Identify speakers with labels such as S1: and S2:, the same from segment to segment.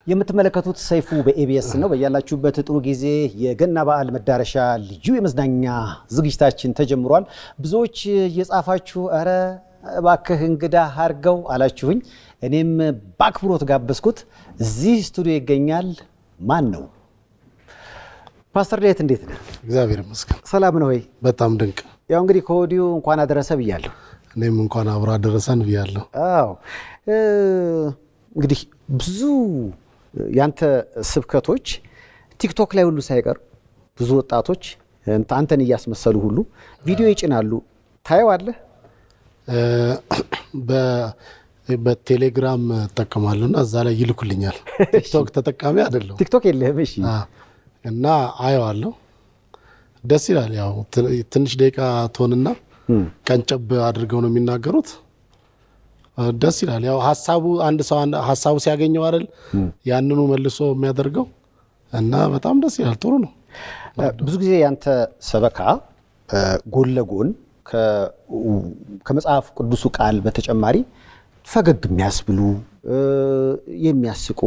S1: የምትመለከቱት ሰይፉ በኤቢኤስ ነው። በያላችሁበት ጥሩ ጊዜ የገና በዓል መዳረሻ ልዩ የመዝናኛ ዝግጅታችን ተጀምሯል። ብዙዎች እየጻፋችሁ አረ እባክህ እንግዳ አርገው አላችሁኝ። እኔም በአክብሮት ጋበዝኩት። እዚህ ስቱዲዮ ይገኛል። ማን ነው? ፓስተር ዳዊት እንዴት ነህ?
S2: እግዚአብሔር ይመስገን።
S1: ሰላም ነው ወይ?
S2: በጣም ድንቅ።
S1: ያው እንግዲህ ከወዲሁ እንኳን አደረሰ ብያለሁ።
S2: እኔም እንኳን አብራ አደረሰን ብያለሁ።
S1: አዎ እንግዲህ ብዙ ያንተ ስብከቶች ቲክቶክ ላይ ሁሉ ሳይቀር ብዙ ወጣቶች አንተን እያስመሰሉ ሁሉ ቪዲዮ ይጭናሉ። ታየዋለህ?
S2: በቴሌግራም ተጠቀማለሁና እዛ ላይ ይልኩልኛል። ቲክቶክ ተጠቃሚ አይደለም።
S1: ቲክቶክ የለህም? እሺ።
S2: እና አየዋለሁ። ደስ ይላል። ያው ትንሽ ደቂቃ ቶንና ቀንጨብ አድርገው ነው የሚናገሩት። ደስ ይላል። ያው ሐሳቡ አንድ ሰው ሐሳቡ ሲያገኘው አይደል ያንኑ መልሶ የሚያደርገው እና በጣም ደስ ይላል። ጥሩ ነው።
S1: ብዙ ጊዜ ያንተ ሰበካ ጎን ለጎን ከመጽሐፍ ቅዱሱ ቃል በተጨማሪ ፈገግ የሚያስብሉ የሚያስቁ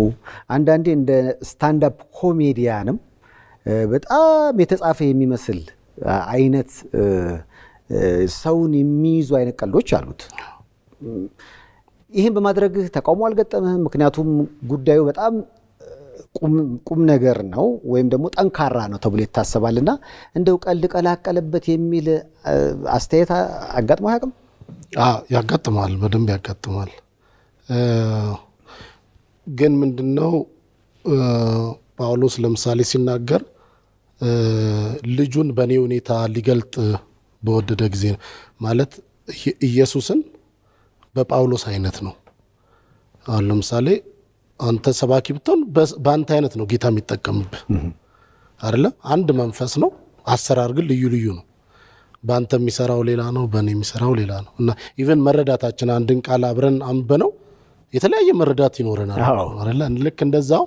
S1: አንዳንዴ እንደ ስታንድ አፕ ኮሜዲያንም በጣም የተጻፈ የሚመስል አይነት ሰውን የሚይዙ አይነት ቀልዶች አሉት። ይሄን በማድረግህ ተቃውሞ አልገጠምህም? ምክንያቱም ጉዳዩ በጣም ቁም ነገር ነው ወይም ደግሞ ጠንካራ ነው ተብሎ ይታሰባልና እንደው ቀልድ ቀላቀለበት የሚል አስተያየት አጋጥሞ አያውቅም?
S2: ያጋጥማል፣ በደንብ ያጋጥማል። ግን ምንድነው ጳውሎስ ለምሳሌ ሲናገር ልጁን በኔ ሁኔታ ሊገልጥ በወደደ ጊዜ ማለት ኢየሱስን በጳውሎስ አይነት ነው። አሁን ለምሳሌ አንተ ሰባኪ ብትሆን በአንተ አይነት ነው ጌታ የሚጠቀምብህ አይደለም። አንድ መንፈስ ነው፣ አሰራር ግን ልዩ ልዩ ነው። በአንተ የሚሰራው ሌላ ነው፣ በእኔ የሚሰራው ሌላ ነው። እና ኢቨን መረዳታችን አንድን ቃል አብረን አንበነው የተለያየ መረዳት ይኖረናል አይደለ? ልክ እንደዛው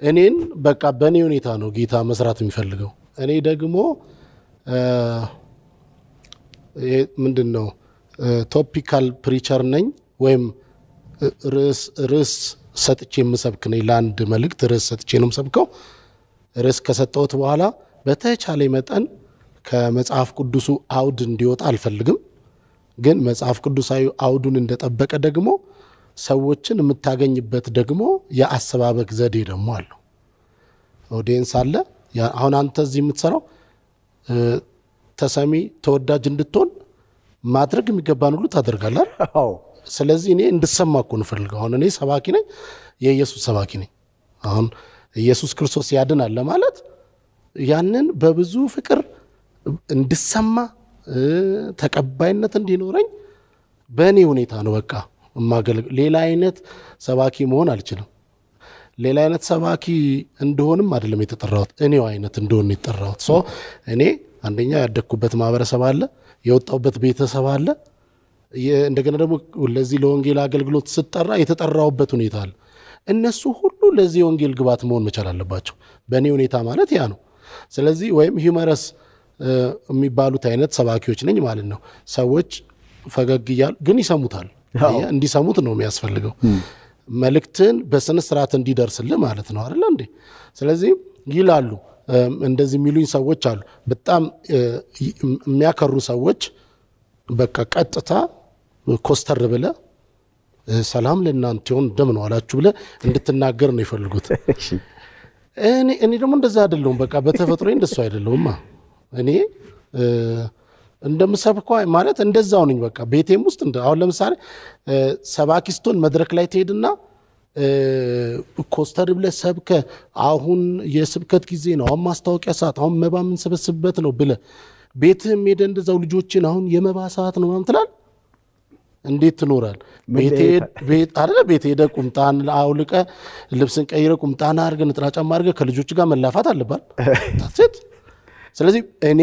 S2: እኔን በቃ በእኔ ሁኔታ ነው ጌታ መስራት የሚፈልገው። እኔ ደግሞ ምንድነው ቶፒካል ፕሪቸር ነኝ ወይም ርዕስ ሰጥቼ የምሰብክ ነኝ። ለአንድ መልእክት ርዕስ ሰጥቼ ነው የምሰብከው። ርዕስ ከሰጠሁት በኋላ በተቻለ መጠን ከመጽሐፍ ቅዱሱ አውድ እንዲወጣ አልፈልግም። ግን መጽሐፍ ቅዱሳዊ አውዱን እንደጠበቀ ደግሞ ሰዎችን የምታገኝበት ደግሞ የአሰባበክ ዘዴ ደግሞ አለው። ኦዲየንስ አለ። አሁን አንተ እዚህ የምትሰራው ተሰሚ ተወዳጅ እንድትሆን ማድረግ የሚገባን ሁሉ ታደርጋለህ። ስለዚህ እኔ እንድሰማ እኮ ነው ፈልገው። አሁን እኔ ሰባኪ ነኝ፣ የኢየሱስ ሰባኪ ነኝ። አሁን ኢየሱስ ክርስቶስ ያድናል ለማለት ያንን በብዙ ፍቅር እንድሰማ ተቀባይነት እንዲኖረኝ በእኔ ሁኔታ ነው በቃ ማገልገል። ሌላ አይነት ሰባኪ መሆን አልችልም። ሌላ አይነት ሰባኪ እንደሆንም አይደለም የተጠራሁት፣ እኔው አይነት እንደሆነ የተጠራሁት። እኔ አንደኛ ያደግኩበት ማህበረሰብ አለ፣ የወጣሁበት ቤተሰብ አለ። እንደገና ደግሞ ለዚህ ለወንጌል አገልግሎት ስጠራ የተጠራሁበት ሁኔታ አለ። እነሱ ሁሉ ለዚህ ወንጌል ግባት መሆን መቻል አለባቸው። በእኔ ሁኔታ ማለት ያ ነው። ስለዚህ ወይም ሂውመረስ የሚባሉት አይነት ሰባኪዎች ነኝ ማለት ነው። ሰዎች ፈገግ እያሉ ግን ይሰሙታል። እንዲሰሙት ነው የሚያስፈልገው። መልእክትን በስነ ስርዓት እንዲደርስልህ ማለት ነው አይደል እንዴ? ስለዚህ ይላሉ እንደዚህ የሚሉኝ ሰዎች አሉ። በጣም የሚያከሩ ሰዎች በቃ ቀጥታ ኮስተር ብለ ሰላም ለእናንተ ይሁን እንደምን ዋላችሁ ብለ እንድትናገር ነው ይፈልጉት። እኔ ደግሞ እንደዛ አይደለሁም። በቃ በተፈጥሮዬ እንደሱ አይደለሁማ። እኔ እንደምሰብከው ማለት እንደዛው ነኝ። በቃ ቤቴም ውስጥ አሁን ለምሳሌ ሰባኪስቶን መድረክ ላይ ትሄድና ኮስተር ብለ ሰብከ አሁን የስብከት ጊዜ ነው፣ አሁን ማስታወቂያ ሰዓት፣ አሁን መባ የምንሰበስብበት ነው ብለ ቤትህም ሄደ እንደዛው ልጆችን አሁን የመባ ሰዓት ነው ማምትላል። እንዴት ትኖራል? ቤት ሄደ ቁምጣን አውልቀ ልብስን ቀይረ ቁምጣን አድርገ ነጠላ ጫማ አድርገ ከልጆች ጋር መላፋት አለባል። ታስት ስለዚህ እኔ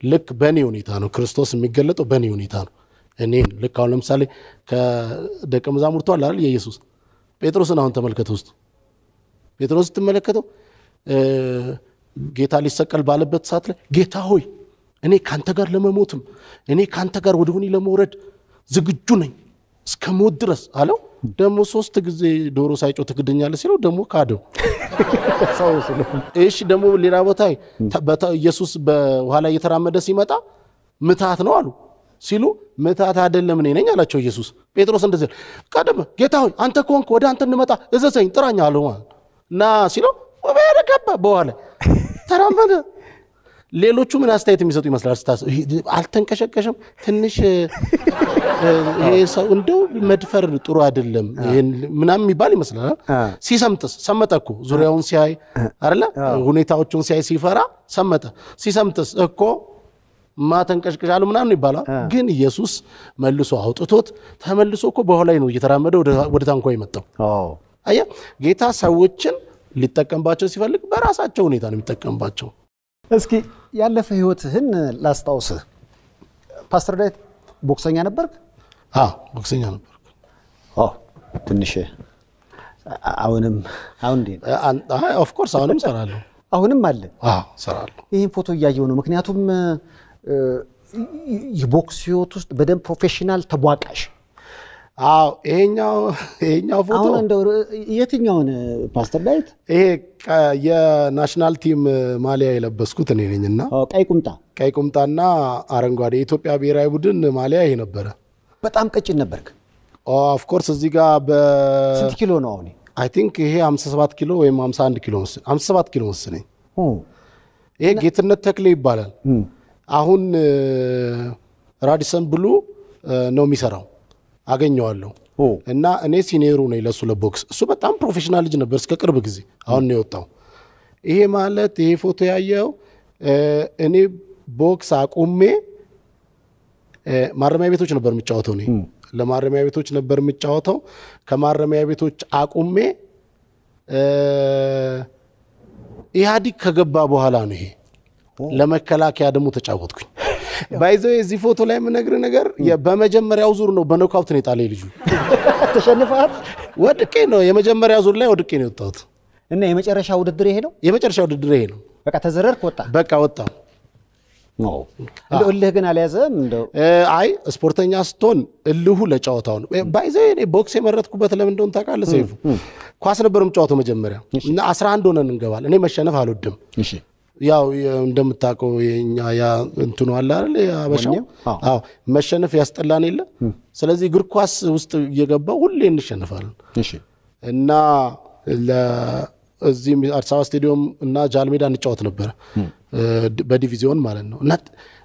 S2: ልክ በእኔ ሁኔታ ነው ክርስቶስ የሚገለጠው፣ በእኔ ሁኔታ ነው። እኔ ልክ አሁን ለምሳሌ ከደቀ መዛሙርቱ አለ አይደል የኢየሱስ ጴጥሮስን አሁን ተመልከተው። ውስጥ ጴጥሮስ ስትመለከተው ጌታ ሊሰቀል ባለበት ሰዓት ላይ ጌታ ሆይ እኔ ካንተ ጋር ለመሞትም እኔ ካንተ ጋር ወደ ሆኒ ለመውረድ ዝግጁ ነኝ እስከ ሞት ድረስ አለው። ደግሞ 3 ጊዜ ዶሮ ሳይጮህ ትክደኛለህ ሲለው ደግሞ ካደው። እሺ ደግሞ ሌላ ቦታ ኢየሱስ በኋላ እየተራመደ ሲመጣ ምታት ነው አሉ ሲሉ ምታት አይደለም እኔ ነኝ አላቸው ኢየሱስ። ጴጥሮስ እንደዚህ ቀደም ጌታ ሆይ አንተ ኮንክ ወደ አንተ እንመጣ እዘዘኝ ጥራኝ አለው እና ሲለው ወበረከበ በኋላ ተራመደ። ሌሎቹ ምን አስተያየት የሚሰጡ ይመስላል ስታስ አልተንቀሸቀሸም ትንሽ ይሄ ሰው እንደው መድፈር ጥሩ አይደለም ምናምን የሚባል ይመስላል። ሲሰምጥስ ሰመጠኩ ዙሪያውን ሲያይ አይደለ ሁኔታዎቹን ሲያይ ሲፈራ ሰመጠ። ሲሰምጥስ እኮ ማተንቀሽቀሻሉ ምናምን ይባላል። ግን ኢየሱስ መልሶ አውጥቶት ተመልሶ እኮ በኋላ ነው እየተራመደ ወደ ታንኳ የመጣው። አያ ጌታ ሰዎችን ሊጠቀምባቸው ሲፈልግ በራሳቸው ሁኔታ ነው የሚጠቀምባቸው።
S1: እስኪ ያለፈ ህይወትህን ላስታውስህ። ፓስተር ዳዊት ቦክሰኛ ነበርክ?
S2: ቦክሰኛ ነበርኩ።
S1: ትንሽ አሁን እንዴ?
S2: ኦፍ ኮርስ አሁንም ሰራለሁ።
S1: አሁንም አለ?
S2: ሰራለሁ።
S1: ይሄን ፎቶ እያየሁ ነው። ምክንያቱም የቦክስ ህይወት ውስጥ በደንብ ፕሮፌሽናል ተቧቃሽ።
S2: ይሄኛው ፎቶ
S1: አሁን እንደው የትኛውን ፓስተር ዳዊት?
S2: ይሄ የናሽናል ቲም ማሊያ የለበስኩት እኔ ነኝና ቀይ ቁምጣና አረንጓዴ የኢትዮጵያ ብሔራዊ ቡድን ማሊያ ይሄ ነበረ።
S1: በጣም ቀጭን ነበርክ?
S2: ኦፍ ኮርስ እዚህ ጋር
S1: ስንት ኪሎ ነው አሁን?
S2: አይ ቲንክ ይሄ 57 ኪሎ ወይም 51 ኪሎ መሰለኝ 57 ኪሎ መሰለኝ። ይሄ ጌትነት ተክሌ ይባላል። አሁን ራዲሰን ብሉ ነው የሚሰራው አገኘዋለሁ። እና እኔ ሲኒየሩ ነኝ ለሱ ለቦክስ። እሱ በጣም ፕሮፌሽናል ልጅ ነበር እስከ ቅርብ ጊዜ አሁን ነው የወጣው። ይሄ ማለት ይሄ ፎቶ ያየው እኔ ቦክስ አቁሜ ማረሚያ ቤቶች ነበር የሚጫወተው። እኔ ለማረሚያ ቤቶች ነበር የሚጫወተው። ከማረሚያ ቤቶች አቁሜ ኢህአዲግ ከገባ በኋላ ነው ይሄ ለመከላከያ ደግሞ ተጫወትኩኝ። ባይዘው እዚህ ፎቶ ላይ የምነግርህ ነገር በመጀመሪያው ዙር ነው በኖካውት ነው የጣለኝ ልጁ።
S1: ተሸንፈሃል?
S2: ወድቄ ነው የመጀመሪያ ዙር ላይ ወድቄ ነው የወጣሁት።
S1: እና የመጨረሻ ውድድር ይሄ ነው?
S2: የመጨረሻ ውድድር ይሄ ነው።
S1: በቃ ተዘረርክ ወጣ?
S2: በቃ ወጣሁ።
S1: እንደው እልህ ግን አልያዘም? እንደው
S2: አይ ስፖርተኛ ስትሆን እልሁ ለጫወታው ነው። ባይዘው እኔ ቦክስ የመረጥኩበት ለምን እንደሆነ ታውቃለህ ሰይፉ? ኳስ ነበር የምጫወተው መጀመሪያ እና 11 ሆነን እንገባል። እኔ መሸነፍ አልወድም። እሺ ያው እንደምታውቀው የኛ ያ እንትኑ አለ አይደል ያበሻው? መሸነፍ ያስጠላን የለ። ስለዚህ እግር ኳስ ውስጥ እየገባው ሁሌ እንሸነፋለን። እሺ እና ለዚህ አዲስ አበባ ስቴዲየም እና ጃልሜዳ እንጫወት ነበር በዲቪዚዮን ማለት ነው። እና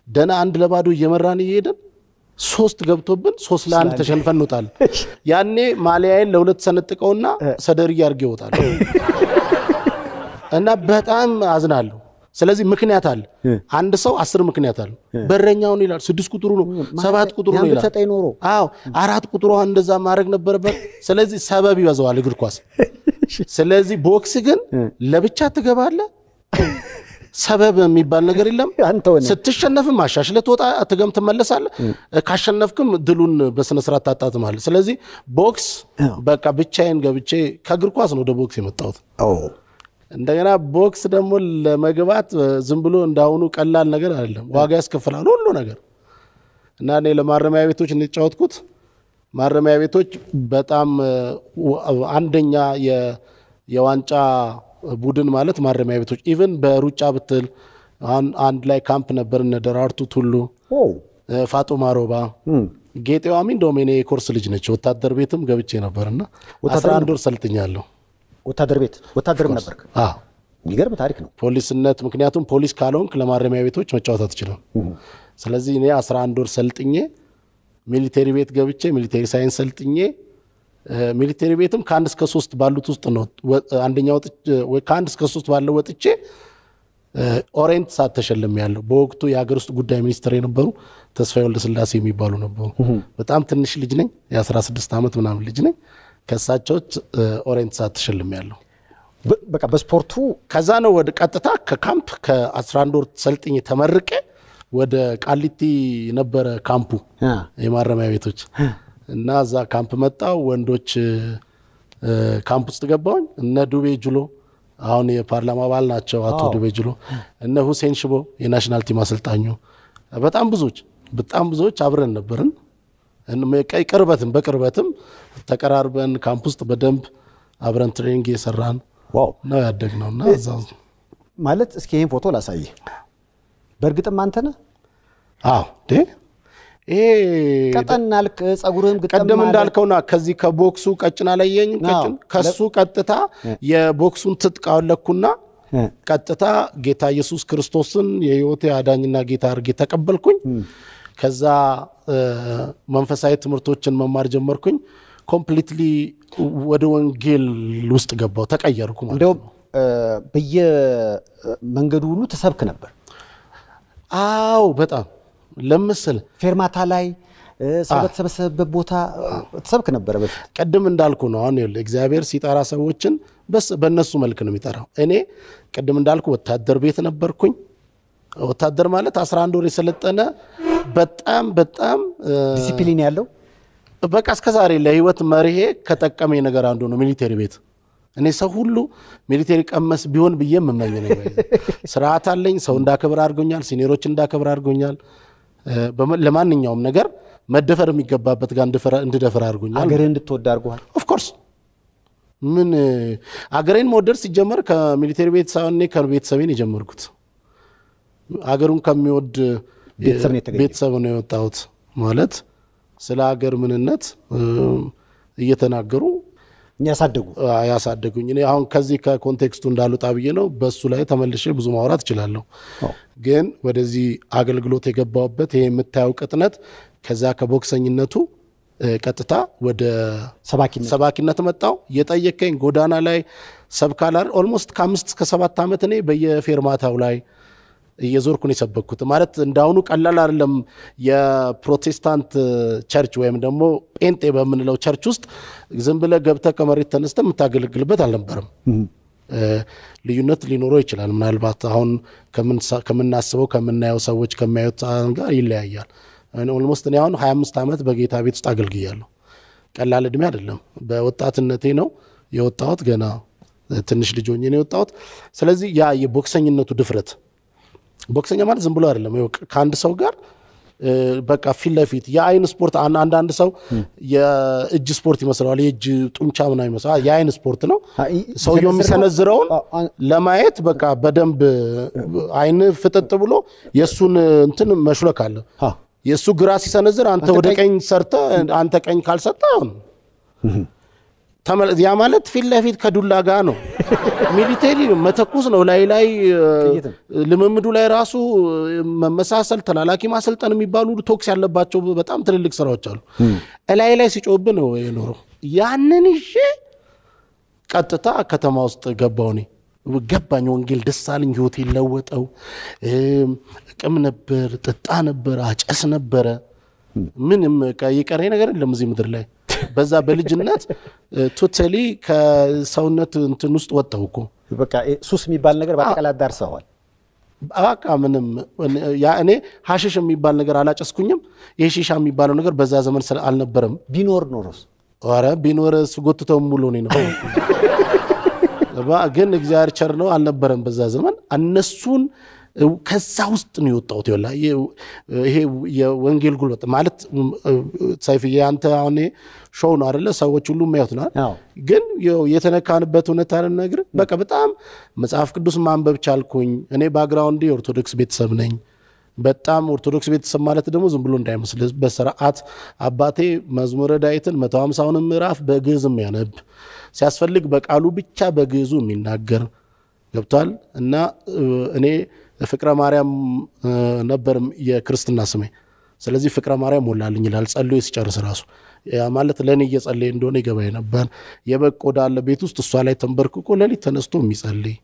S2: ደና 1-0 እየመራን እየሄድን 3 ገብቶብን 3-1 ተሸንፈን እንወጣለን። ያኔ ማሊያዬን ለሁለት ሰነጥቀውና ሰደርዬ አድርጌ እወጣለሁ እና በጣም አዝናለሁ። ስለዚህ ምክንያት አለ። አንድ ሰው 10 ምክንያት አለ። በረኛውን ይላል 6 ቁጥሩ ነው 7 ቁጥሩ ነው ይላል።
S1: ተጠይ ኖሮ
S2: 4 ቁጥሩ እንደዛ ማድረግ ነበረበት። ስለዚህ ሰበብ ይበዛዋል እግር ኳስ። ስለዚህ ቦክስ ግን ለብቻ ትገባለህ። ሰበብ የሚባል ነገር የለም። ስትሸነፍም አሻሽለህ ትወጣ ትገም ትመለሳለህ። ካሸነፍክም ድሉን በስነ ስርዓት ታጣጥማለህ። ስለዚህ ቦክስ በቃ ብቻዬን ገብቼ ከእግር ኳስ ነው ወደ ቦክስ የመጣሁት። እንደገና ቦክስ ደግሞ ለመግባት ዝም ብሎ እንዳሁኑ ቀላል ነገር አይደለም። ዋጋ ያስከፍላል ሁሉ ነገር። እና እኔ ለማረሚያ ቤቶች እንጫወትኩት ማረሚያ ቤቶች በጣም አንደኛ የዋንጫ ቡድን ማለት ማረሚያ ቤቶች ኢቭን በሩጫ ብትል አንድ ላይ ካምፕ ነበር እነ ደራርቱ ቱሉ ፋጡማ ሮባ ጌጤዋሚ እንደውም እኔ የኮርስ ልጅ ነች። ወታደር ቤትም ገብቼ ነበርና 11 ወር ሰልጥኛለሁ።
S1: ወታደር ቤት ወታደርም ነበርክ? የሚገርም ታሪክ ነው።
S2: ፖሊስነት ምክንያቱም ፖሊስ ካልሆንክ ለማረሚያ ቤቶች መጫወት አትችልም። ስለዚህ እኔ 11 ወር ሰልጥኜ ሚሊቴሪ ቤት ገብቼ ሚሊቴሪ ሳይንስ ሰልጥኜ ሚሊቴሪ ቤትም ከ1 እስከ 3 ባሉት ውስጥ ነው አንደኛው ከ1 እስከ 3 ባለው ወጥቼ ኦሬንት ሳት ተሸልሜያለሁ። በወቅቱ የሀገር ውስጥ ጉዳይ ሚኒስትር የነበሩ ተስፋዬ ወልደስላሴ የሚባሉ ነበሩ። በጣም ትንሽ ልጅ ነኝ፣ የ16 ዓመት ምናምን ልጅ ነኝ። ከሳቸው ኦሬንት ሳት ተሸልሜያለሁ።
S1: በቃ በስፖርቱ
S2: ከዛ ነው ወደ ቀጥታ ከካምፕ ከ11 ወር ሰልጥኜ ተመርቄ ወደ ቃሊቲ ነበረ ካምፑ የማረሚያ ቤቶች እና እዛ ካምፕ መጣው። ወንዶች ካምፕ ውስጥ ገባሁኝ። እነ ዱቤ ጁሎ አሁን የፓርላማ አባል ናቸው አቶ ዱቤ ጁሎ፣ እነ ሁሴን ሽቦ የናሽናል ቲም አሰልጣኙ፣ በጣም ብዙዎች አብረን ነበርን በቅርበትም ተቀራርበን ካምፕ ውስጥ በደንብ አብረን ትሬኒንግ እየሰራን ነው ያደግነውና እዛው
S1: ማለት እስኪ ይሄን ፎቶ ላሳይ በእርግጥም አንተ ነህ
S2: አዎ ይሄ
S1: ቀጠናልክ ጸጉርህም ግጥም
S2: ቀደም እንዳልከውና ከዚህ ከቦክሱ ቀጭና ላየኝ ከሱ ቀጥታ የቦክሱን ትጥቃለኩና ቀጥታ ጌታ ኢየሱስ ክርስቶስን የሕይወቴ አዳኝና ጌታ አድርጌ ተቀበልኩኝ ከዛ መንፈሳዊ ትምህርቶችን መማር ጀመርኩኝ ኮምፕሊትሊ ወደ ወንጌል ውስጥ ገባው ተቀየርኩ ማለት ነው
S1: በየመንገዱ ሁሉ ተሰብክ ነበር
S2: አዎ በጣም ለምስል
S1: ፌርማታ ላይ ሰው በተሰበሰበበት ቦታ ተሰብክ ነበር በፊት
S2: ቀደም እንዳልኩ ነው አሁን እግዚአብሔር ሲጠራ ሰዎችን በእነሱ መልክ ነው የሚጠራው እኔ ቀደም እንዳልኩ ወታደር ቤት ነበርኩኝ ወታደር ማለት 11 ወር የሰለጠነ በጣም
S1: ዲሲፕሊን ያለው
S2: በቃ እስከዛሬ ለህይወት መርሄ ከጠቀመኝ ነገር አንዱ ነው ሚሊተሪ ቤት እኔ ሰው ሁሉ ሚሊተሪ ቀመስ ቢሆን ብዬ መመኝ ነው ስርዓት አለኝ ሰው እንዳከብር አድርጎኛል ሲኒሮች እንዳከብር አድርጎኛል ለማንኛውም ነገር መደፈር የሚገባበት ጋር እንድደፈር አድርጎኛል
S1: አገሬን እንድትወድ አድርጓል
S2: ኦፍ ኮርስ ምን አገሬን መወደድ ሲጀመር ከሚሊተሪ ቤት ሳይሆን ከቤተሰቤን የጀመርኩት አገሩን ከሚወድ ቤተሰብ ነው የወጣሁት ማለት ስለ አገር ምንነት እየተናገሩ ያሳደጉኝ እኔ አሁን ከዚህ ከኮንቴክስቱ እንዳልወጣ ብዬ ነው በሱ ላይ ተመልሼ ብዙ ማውራት እችላለሁ ግን ወደዚህ አገልግሎት የገባውበት ይሄ የምታየው ቅጥነት ከዛ ከቦክሰኝነቱ ቀጥታ ወደ ሰባኪነት መጣው የጠየቀኝ ጎዳና ላይ ሰብካላር ኦልሞስት ከ5 እስከ 7 አመት እኔ በየፌርማታው ላይ እየዞርኩን የሰበኩት ማለት እንዳውኑ ቀላል አይደለም የፕሮቴስታንት ቸርች ወይም ደግሞ ጴንጤ በመንለው ቸርች ውስጥ ዝም ብለ ገብተ ከመሬት ተነስተ የምታገለግልበት አልነበረም ልዩነት ሊኖረው ይችላል ምናልባት አሁን ከምናስበው ከምናየው ሰዎች ከማዩት ጋር ይለያያል ኦልሞስት እኔ አሁን 25 አመት በጌታ ቤት ውስጥ አገልግያለሁ ቀላል እድሜ አይደለም በወጣትነቴ ነው የወጣሁት ገና ትንሽ ልጅ ሆኜ ነው የወጣሁት ስለዚህ ያ የቦክሰኝነቱ ድፍረት ቦክሰኛ ማለት ዝም ብሎ አይደለም ከአንድ ሰው ጋር በቃ ፊት ለፊት የአይን ስፖርት አንዳንድ ሰው የእጅ ስፖርት ይመስላል የእጅ ጡንቻ ምናምን ይመስላል የአይን ስፖርት ነው ሰውየው የሚሰነዝረውን ለማየት በቃ በደንብ አይን ፍጥጥ ብሎ የሱን እንትን መሽለክ አለ የሱ ግራ ሲሰነዝር አንተ ወደ ቀኝ ሰርተ አንተ ቀኝ ካልሰጠ ያ ማለት ፊት ለፊት ከዱላ ጋር ነው ሚሊተሪ መተኩስ ነው ላይ ልምምዱ ላይ ራሱ መመሳሰል ተላላኪ ማሰልጠን የሚባሉ ቶክስ ያለባቸው በጣም ትልልቅ ስራዎች አሉ ላይ ሲጮብ ነው የኖረው ያንን እሺ ቀጥታ ከተማ ውስጥ ገባውኔ ገባኝ ወንጌል ደሳልኝ ህይወት ይለወጠው ቅም ነበር ጥጣ ነበር አጨስ ነበር ምንም ቀይቀረኝ ነገር የለም እዚህ ምድር ላይ በዛ በልጅነት ቶታሊ ከሰውነት እንትን ውስጥ ወጣውኮ
S1: በቃ ሱስ የሚባል ነገር በአጠቃላይ ዳርሰዋል
S2: በቃ ምንም ያ እኔ ሐሽሽ የሚባል ነገር አላጨስኩኝም የሺሻ የሚባለው ነገር በዛ ዘመን አልነበረም
S1: ቢኖር ኖሮስ
S2: ኧረ ቢኖርስ ጎትተው ሙሉ ነው ግን እግዚአብሔር ቸር ነው አልነበረም በዛ ዘመን እነሱን ከዛ ውስጥ ነው የወጣው ይወላ ይሄ የወንጌል ጉልበት ማለት ሳይፍዬ አንተ አሁን ሾው ነው አይደለ ሰዎች ሁሉ የሚያዩትና ግን የተነካንበት ሁኔታ ነገር በቃ በጣም መጽሐፍ ቅዱስ ማንበብ ቻልኩኝ እኔ ባክግራውንድ ኦርቶዶክስ ቤተሰብ ነኝ በጣም ኦርቶዶክስ ቤተሰብ ማለት ደግሞ ዝም ብሎ እንዳይመስል በስርዓት አባቴ መዝሙረ ዳዊትን 150ውን ምዕራፍ በግዕዝም ያነብ ሲያስፈልግ በቃሉ ብቻ በግዕዙ የሚናገር ገብቷል እና እኔ ፍቅረ ማርያም ነበር የክርስትና ስሜ ስለዚህ ፍቅረ ማርያም ሞላልኝ ይላል ጸልዮ ሲጨርስ ራሱ ያ ማለት ለኔ እየጸለየ እንደሆነ ይገባኝ ነበር የበቆዳ አለ ቤት ውስጥ እሷ ላይ ተንበርክኮ ለሊት ተነስቶ የሚጸልይ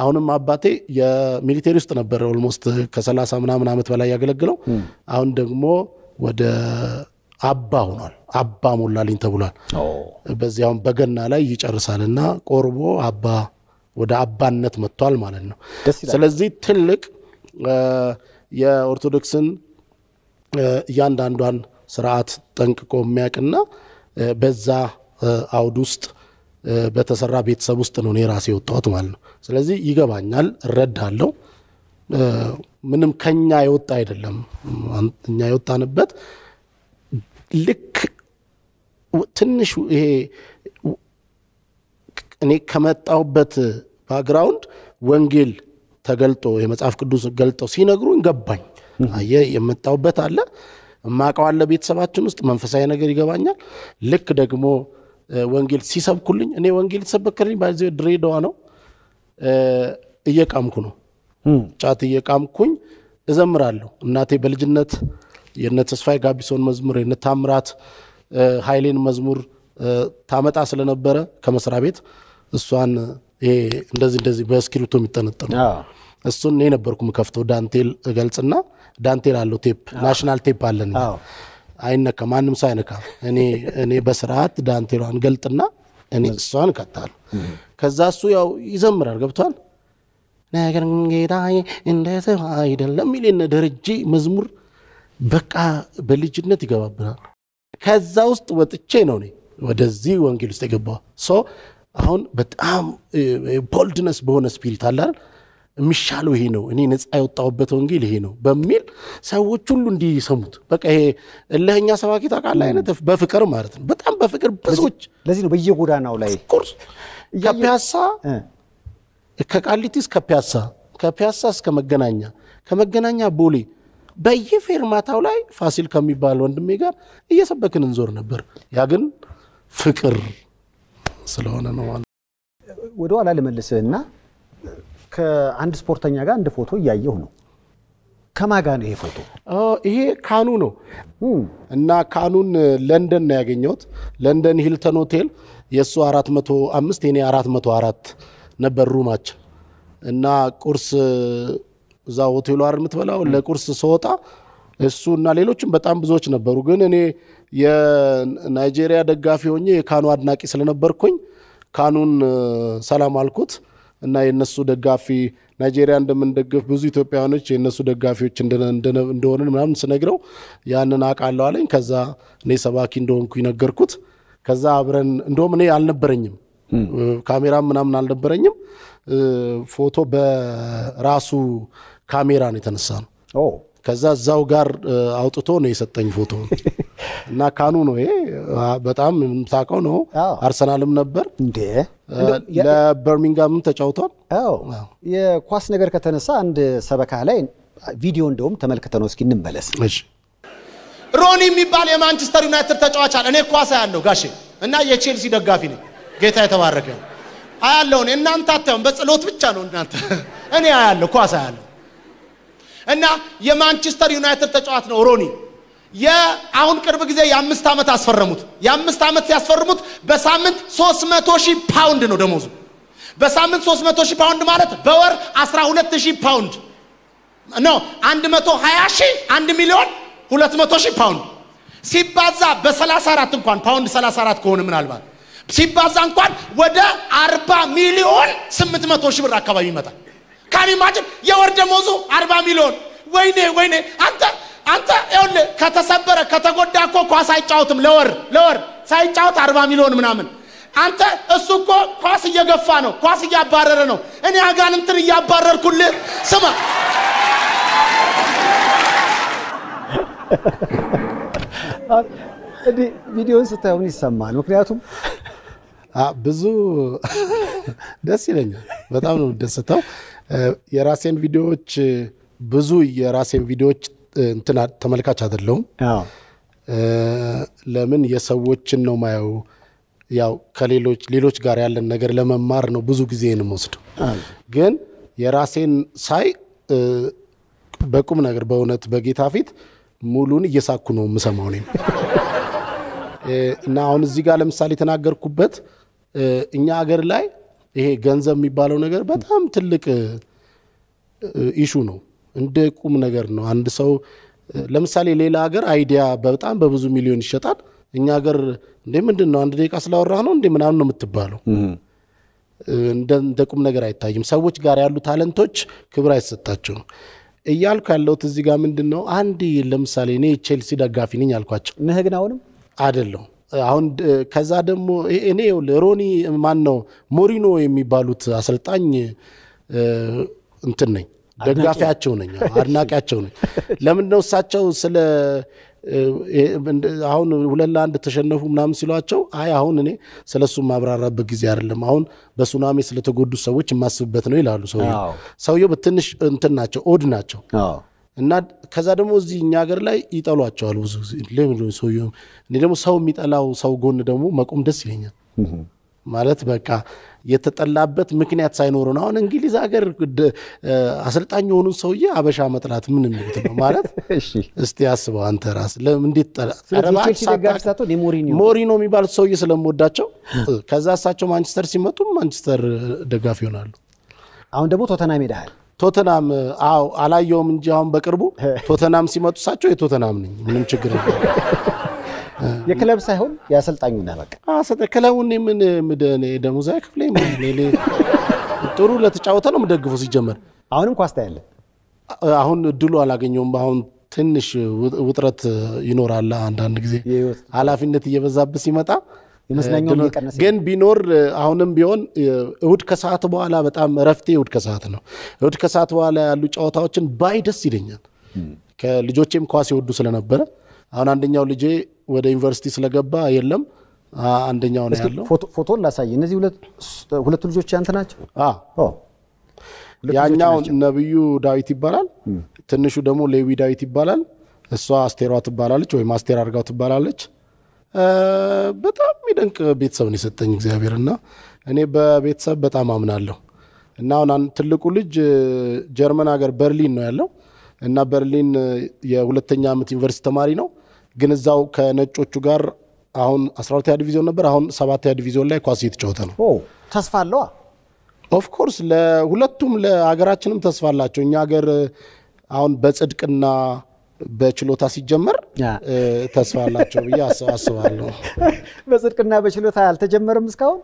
S2: አሁንም አባቴ የሚሊተሪ ውስጥ ነበር ኦልሞስት ከ30 ምናምን አመት በላይ ያገለግለው አሁን ደግሞ ወደ አባ ሆኗል አባ ሞላልኝ ተብሏል በዚያው በገና ላይ ይጨርሳልና ቆርቦ አባ ወደ አባነት መጥቷል ማለት ነው ስለዚህ ትልቅ የኦርቶዶክስን ያንዳንዷን ስርዓት ጠንቅቆ የሚያቅና በዛ አውድ ውስጥ በተሰራ ቤተሰብ ውስጥ ነው የራሴ ወጣሁት ማለት ነው ስለዚህ ይገባኛል እረዳለሁ ምንም ከኛ ይወጣ አይደለም እኛ ይወጣንበት ልክ ትንሽ ይሄ እኔ ከመጣሁበት ባክግራውንድ ወንጌል ተገልጦ የመጽሐፍ ቅዱስ ገልጠው ሲነግሩኝ ገባኝ። አየ የመጣሁበት አለ ማቀው አለ ቤተሰባችን ውስጥ መንፈሳዊ ነገር ይገባኛል። ልክ ደግሞ ወንጌል ሲሰብኩልኝ እኔ ወንጌል ተሰበከልኝ ባይዘው ድሬዳዋ ነው እየቃምኩ ነው ጫት እየቃምኩኝ እዘምራለሁ። እናቴ በልጅነት የነ ተስፋዬ ጋቢሶን መዝሙር የነ ታምራት ኃይሌን መዝሙር ታመጣ ስለነበረ ከመስራ ቤት እሷን እንደዚህ በስክሪፕቶ የሚጠነጠኑ እሱን እኔ ነበርኩ መከፍተው ዳንቴል ገልጽና ዳንቴል አለው ቴፕ ናሽናል ቴፕ አለን አይነካ ማንም ሳይነካ እኔ በስርዓት ዳንቴሏን ገልጥና እኔ እሷን ከታል ከዛ እሱ ያው ይዘምራል ገብቷል ነገር ጌታዬ እንደዚህ አይደለም ሚሊን ደረጃ መዝሙር በቃ በልጅነት ይገባብናል። ከዛ ውስጥ ወጥቼ ነው እኔ ወደዚህ ወንጌል ውስጥ የገባው ሶ አሁን በጣም ቦልድነስ በሆነ ስፒሪት አለ አይደል የሚሻለው ይሄ ነው እኔ ነፃ ያወጣውበት ወንጌል ይሄ ነው በሚል ሰዎች ሁሉ እንዲሰሙት በቃ ይሄ እለህኛ ሰባኪ ታቃለ አይነት በፍቅር ማለት ነው በጣም በፍቅር ብዙዎች
S1: ለዚህ ነው በየጎዳናው ላይ
S2: ቁርስ ከፒያሳ ከቃሊቲስ ከፒያሳ እስከ ከመገናኛ ቦሌ በየፌርማታው ላይ ፋሲል ከሚባል ወንድሜ ጋር እየሰበክን እንዞር ነበር። ያ ግን ፍቅር ስለሆነ ነው።
S1: ወደ ኋላ ልመልስህና ከአንድ ስፖርተኛ ጋር አንድ ፎቶ እያየሁ ነው። ከማጋ ነው ይሄ ፎቶ?
S2: ይሄ ካኑ ነው እና ካኑን ለንደን ነው ያገኘሁት። ለንደን ሂልተን ሆቴል የሱ 405 የኔ 404 ነበር ሩማችን እና ቁርስ እዛ ሆቴሉ አር የምትበላው ለቁርስ ሰውጣ እሱና ሌሎችም በጣም ብዙዎች ነበሩ። ግን እኔ የናይጄሪያ ደጋፊ ሆኜ የካኑ አድናቂ ስለነበርኩኝ ካኑን ሰላም አልኩት እና የነሱ ደጋፊ ናይጄሪያ እንደምንደግፍ ብዙ ኢትዮጵያውያኖች የነሱ ደጋፊዎች እንደሆነን ምናምን ስነግረው ያንን አቃለው አለኝ። ከዛ እኔ ሰባኪ እንደሆንኩ ይነገርኩት። ከዛ አብረን እንደውም እኔ አልነበረኝም ካሜራ ምናምን አልነበረኝም ፎቶ በራሱ ካሜራ ነው የተነሳው። ከዛ ዛው ጋር አውጥቶ ነው የሰጠኝ ፎቶ እና ካኑ ነው ይሄ በጣም ታውቀው ነው አርሰናልም ነበር እንዴ ለበርሚንጋም ተጫውቷል።
S1: የኳስ ነገር ከተነሳ አንድ ሰበካ ላይ ቪዲዮ እንደውም ተመልክተነው እስኪ እንመለስ።
S3: እሺ ሮኒ የሚባል የማንቸስተር ዩናይትድ ተጫዋች አለ። እኔ ኳስ ያለው ጋሼ እና የቼልሲ ደጋፊ ነኝ። ጌታ የተባረከ አያለው እናንተ አታዩም በጸሎት ብቻ ነው እናንተ እኔ አያለው ኳስ አያለው እና የማንቸስተር ዩናይትድ ተጫዋች ነው ሮኒ። አሁን ቅርብ ጊዜ የ5 ዓመት አስፈረሙት። የ5 ዓመት ሲያስፈርሙት በሳምንት 300,000 ፓውንድ ነው ደሞዙ። በሳምንት 300,000 ፓውንድ ማለት በወር 12,000 ፓውንድ ነው። 120,000 1,200,000 ፓውንድ ሲባዛ በ34 እንኳን ፓውንድ 34 ከሆነ ምናልባት ሲባዛ እንኳን ወደ 40,800,000 ብር አካባቢ ይመጣል። ካን ኢማጂን የወር ደሞዙ 40 ሚሊዮን። ወይኔ አንተ ይሁን ከተሰበረ ከተጎዳ እኮ ኳስ አይጫወትም ለወር ሳይጫወት 40 ሚሊዮን ምናምን። አንተ እሱ እኮ ኳስ እየገፋ ነው ኳስ እያባረረ ነው። እኔ አጋንንትን እያባረርኩልህ ስማ
S1: እዲ ቪዲዮን ስታዩን ይሰማል። ምክንያቱም
S2: ብዙ ደስ ይለኛል በጣም ነው ደስታው። የራሴን ቪዲዮዎች ብዙ የራሴን ቪዲዮዎች እንትና ተመልካች አይደለም ለምን የሰዎችን ነው ማየው ያው ከሌሎች ጋር ያለን ነገር ለመማር ነው ብዙ ጊዜ እንወስድ። ግን የራሴን ሳይ በቁም ነገር በእውነት በጌታ ፊት ሙሉን እየሳኩ ነው የምሰማው ነኝ እና አሁን እዚህ ጋር ለምሳሌ ተናገርኩበት እኛ ሀገር ላይ ይሄ ገንዘብ የሚባለው ነገር በጣም ትልቅ ኢሹ ነው እንደ ቁም ነገር ነው። አንድ ሰው ለምሳሌ ሌላ ሀገር አይዲያ በጣም በብዙ ሚሊዮን ይሸጣል። እኛ ሀገር እንደምንድነው አንድ ደቂቃ ስላወራህ ነው እንደምናምን ነው የምትባለው። እንደ ቁም ነገር አይታይም። ሰዎች ጋር ያሉ ታለንቶች ክብር አይሰጣቸው እያልኩ ያለሁት እዚህ ጋር ምንድነው አንድ ለምሳሌ እኔ ቼልሲ ደጋፊ ነኝ አልኳቸው።
S1: ነህግና አሁንም
S2: አይደለም አሁን ከዛ ደግሞ እኔ ሮኒ ማን ነው ሞሪኖ የሚባሉት አሰልጣኝ እንትን ነኝ ደጋፊያቸው ነኝ አድናቂያቸው ነኝ። ለምን ነው እሳቸው ስለ አሁን 2-1 ተሸነፉ ምናምን ሲሏቸው አይ አሁን እኔ ስለሱ ማብራራበት ጊዜ አይደለም አሁን በሱናሚ ስለተጎዱ ሰዎች የማስብበት ነው ይላሉ ሰውየው በትንሽ እንትን ናቸው ኦድ ናቸው እና ከዛ ደግሞ እዚህ እኛ ሀገር ላይ ይጠሏቸዋል ብዙ ጊዜ ለምን ሰውየው እኔ ደግሞ ሰው የሚጠላው ሰው ጎን ደግሞ መቆም ደስ ይለኛል ማለት በቃ የተጠላበት ምክንያት ሳይኖር ነው አሁን እንግሊዝ ሀገር አሰልጣኝ የሆኑ ሰውዬ አበሻ መጥላት ምን የሚሉት ነው ማለት እስቲ አስበው አንተ ራስ ለምን እንዴት ጠላ ሞሪኖ የሚባል ሰውዬ ስለምወዳቸው ከዛ እሳቸው ማንቸስተር ሲመጡ ማንቸስተር ደጋፊ ይሆናሉ
S1: አሁን ደግሞ ቶተናም ሄደሃል
S2: ቶተናም አው አላየውም እንጂ አሁን በቅርቡ ቶተናም ሲመጡ እሳቸው የቶተናም ነኝ ምንም ችግር የለም
S1: የክለብ ሳይሆን ያሰልጣኙና በቃ
S2: አሰልጣኝ ክለቡን ምን ደሞዝ አይከፍለኝ ምን ጥሩ ለተጫወተ ነው መደግፎ ሲጀመር
S1: አሁንም ኳስ ታያለ
S2: አሁን እድሉ አላገኘውም አሁን ትንሽ ውጥረት ይኖራል አንዳንድ ጊዜ ኃላፊነት እየበዛበት ሲመጣ
S1: የመስናኛው እየቀነሰ
S2: ግን ቢኖር አሁንም ቢሆን እሁድ ከሰዓት በኋላ በጣም ረፍቴ እሁድ ከሰዓት ነው እሁድ ከሰዓት በኋላ ያሉ ጨዋታዎችን ባይ ደስ ይለኛል ከልጆቼም ኳስ ይወዱ ስለነበረ አሁን አንደኛው ልጄ ወደ ዩኒቨርሲቲ ስለገባ የለም አንደኛው ነው ያለው
S1: ፎቶ ላሳይ እነዚህ ሁለቱ ልጆች ያንተ ናቸው
S2: ያኛው ነብዩ ዳዊት ይባላል ትንሹ ደግሞ ሌዊ ዳዊት ይባላል እሷ አስቴሯ ትባላለች ወይ ማስቴር አርጋው ትባላለች በጣም ይደንቅ ቤተሰብ ነው የሰጠኝ እግዚአብሔርና እኔ በቤተሰብ በጣም አምናለሁ እና አሁን ትልቁ ልጅ ጀርመን ሀገር በርሊን ነው ያለው እና በርሊን የሁለተኛ ዓመት ዩኒቨርሲቲ ተማሪ ነው ግን እዛው ከነጮቹ ጋር አሁን 12ኛ ዲቪዥን ነበር አሁን 7ኛ ዲቪዥን ላይ ኳስ እየተጫወተ ነው
S1: ተስፋ አለው
S2: ኦፍ ኮርስ ለሁለቱም ለሀገራችንም ተስፋ አላቸው እኛ ሀገር አሁን በጽድቅና በችሎታ ሲጀመር ተስፋ አላቸው ብዬ አስባለሁ
S1: በጽድቅና በችሎታ አልተጀመረም እስካሁን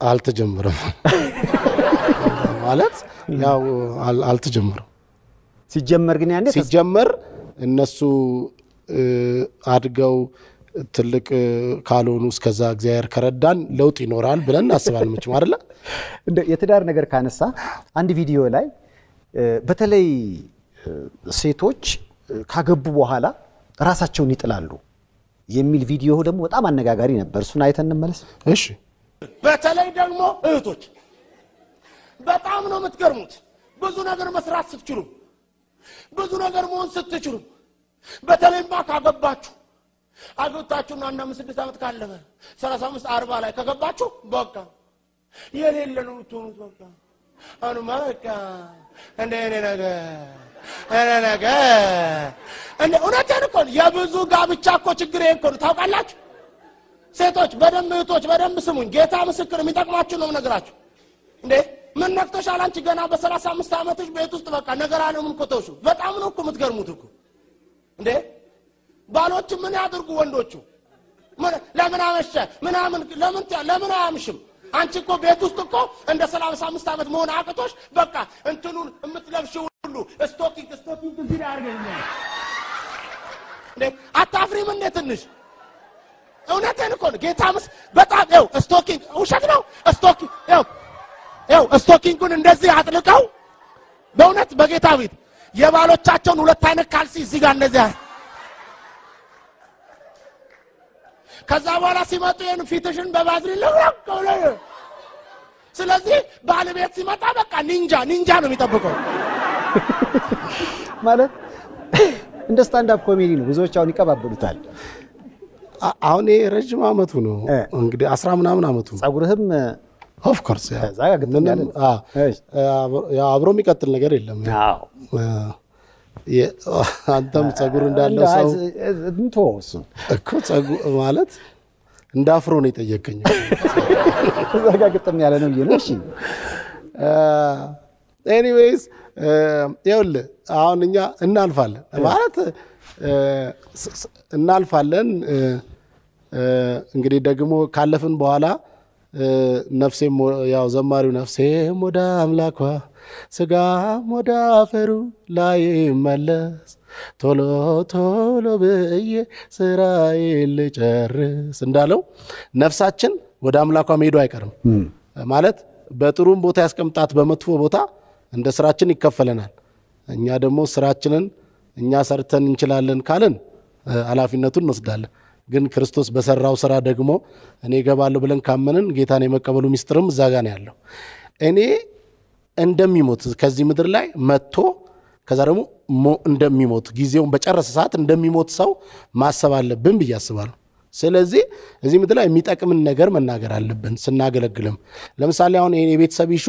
S2: አልተጀመረም ማለት ያው አልተጀመረም
S1: ሲጀመር ግን ያኔ
S2: ሲጀመር እነሱ አድገው ትልቅ ካልሆኑ እስከዛ እግዚአብሔር ከረዳን ለውጥ ይኖራል ብለን እናስባለን መቼም አይደለ
S1: እንደ የትዳር ነገር ካነሳ አንድ ቪዲዮ ላይ በተለይ ሴቶች ካገቡ በኋላ ራሳቸውን ይጥላሉ የሚል ቪዲዮ ደግሞ በጣም አነጋጋሪ ነበር እሱን አይተን እንመለስ
S2: እሺ
S3: በተለይ ደግሞ እህቶች በጣም ነው የምትገርሙት ብዙ ነገር መስራት ስትችሉ ብዙ ነገር መሆን ስትችሉ በተለይማ ካገባችሁ አግብታችሁና እና 6 ዓመት ካለፈ 35 40 ላይ ከገባችሁ በቃ የሌለ ነው የምትሆኑት በቃ አኑ ማለካ እንደ እኔ ነገር እንደ እውነቴን እኮ የብዙ ጋብቻ እኮ ችግር እኮ ነው ታውቃላችሁ ሴቶች በደንብ እህቶች በደንብ ስሙኝ ጌታ ምስክር የሚጠቅማችሁ ነው ነገራችሁ እንዴ ምን ነክተሻል አንቺ ገና በ35 ዓመትሽ ቤት ውስጥ በቃ ነገር አለ ምን ኮተውሽ በጣም ነው እኮ የምትገርሙት እኮ እንዴ ባሎች ምን ያድርጉ ወንዶቹ ለምን አመሸ ለምን አያምሽም አንቺ እኮ ቤት ውስጥ እኮ እንደ 35 ዓመት መሆን አቅቶሽ በቃ እንትኑን የምትለብሽው ሁሉ ስቶኪንግ እዚህ ላይ አርገኝ እንዴ አታፍሪም እንዴ ትንሽ እውነቴን እኮ ጌታ በጣም ያው ስቶኪንግ ውሸት ነው ስቶኪንግ ያው ስቶኪንጉን እንደዚህ አጥልቀው በእውነት በጌታ ቤት የባሎቻቸውን ሁለት አይነት ካልሲ እዚህ ጋር እንደዚህ ከዛ በኋላ ሲመጡ የን ፊትሽን በባዝሊን ለወቀው ስለዚህ ባለቤት ሲመጣ በቃ ኒንጃ ነው የሚጠብቀው
S1: ማለት እንደ ስታንድ አፕ ኮሜዲ ነው ብዙዎች አሁን ይቀባበሉታል
S2: አሁን ረጅም አመቱ ነው እንግዲህ 10 ምናምን አመቱ
S1: ጸጉርህም
S2: ኦፍ ኮርስ ያ አብሮ የሚቀጥል ነገር የለም
S1: አዎ
S2: አንተም ጸጉር እንዳለው ሰው
S1: እንቶስ
S2: እኮ ጸጉር ማለት እንዳፍሮ ነው የጠየቀኝ
S1: እዛ ጋር ግጥም ያለ ነው ይሄ እሺ
S2: ኤኒዌይስ ይኸውልህ አሁን እኛ እናልፋለን ማለት እናልፋለን እንግዲህ ደግሞ ካለፍን በኋላ ነፍሴም ያው ዘማሪው ነፍሴም ወደ አምላኳ ስጋም ወደ አፈሩ ላይ መለስ ቶሎ ቶሎ በየ ስራዬን ልጨርስ እንዳለው ነፍሳችን ወደ አምላኳ መሄዱ አይቀርም ማለት በጥሩም ቦታ ያስቀምጣት በመጥፎ ቦታ እንደ ስራችን ይከፈለናል እኛ ደግሞ ስራችንን እኛ ሰርተን እንችላለን ካለን ኃላፊነቱን እንወስዳለን። ግን ክርስቶስ በሰራው ስራ ደግሞ እኔ እገባለሁ ብለን ካመንን ጌታን የመቀበሉ ሚስጥርም እዛ ጋር ነው ያለው። እኔ እንደሚሞት ከዚህ ምድር ላይ መጥቶ ከዛ ደግሞ እንደሚሞት ጊዜውን በጨረሰ ሰዓት እንደሚሞት ሰው ማሰብ አለብን ብዬ አስባለሁ። ስለዚህ እዚህ ምድር ላይ የሚጠቅምን ነገር መናገር አለብን ስናገለግልም። ለምሳሌ አሁን የቤተሰብ ኢሹ